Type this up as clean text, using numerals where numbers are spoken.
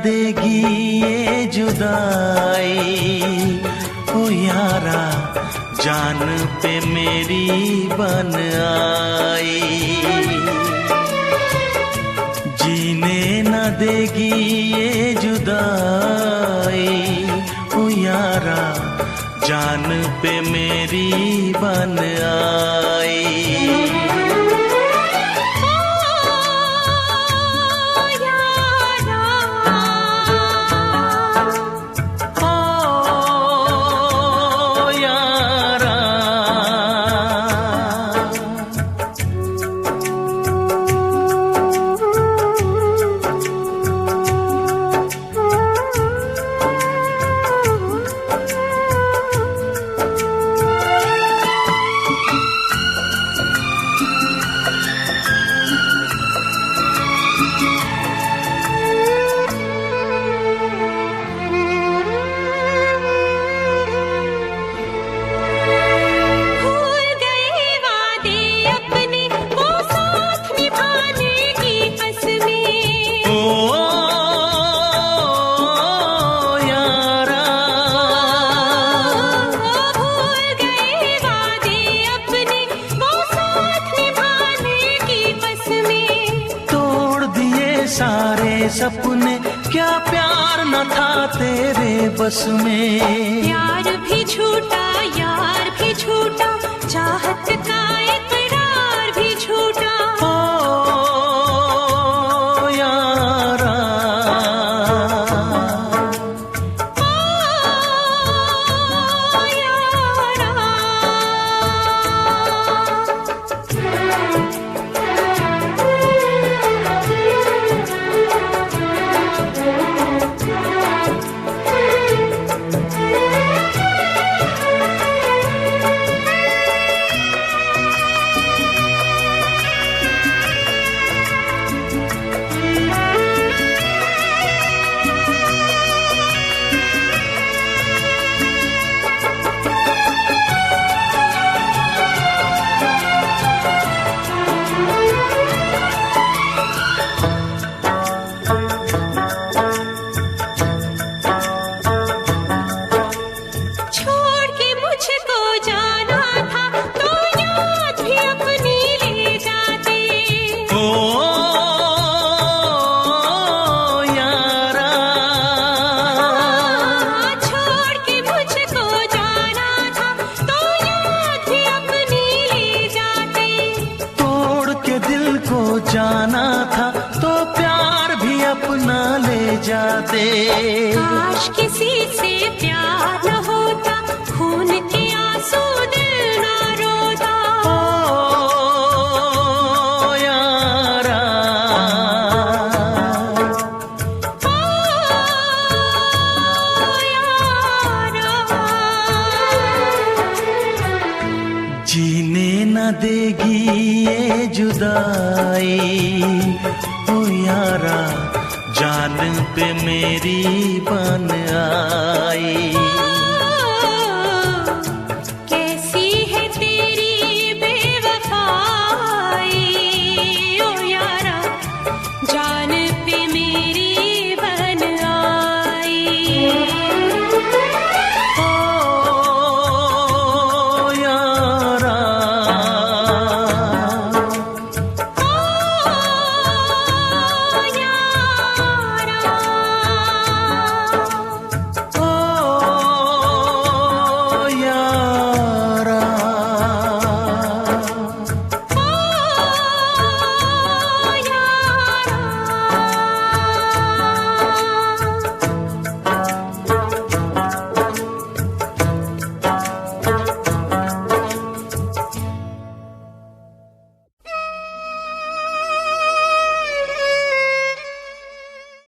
देगी ये जुदाई, ओ यारा जान पे मेरी बन आई। जीने न देगी ये जुदाई, ओ यारा जान पे मेरी बन आई। सारे सपने क्या प्यार न था तेरे बस में। प्यार भी झूठा यार भी झूठा, चाहत का इकरार भी झूठा। ओ यारा जाना था तो प्यार भी अपना ले जाते। काश किसी से प्यार न होता, खून के आंसू दिल ना रोता। ओ यारा जीने न देगी ये जुदाई, ओ यारा जान पे मेरी बन आई।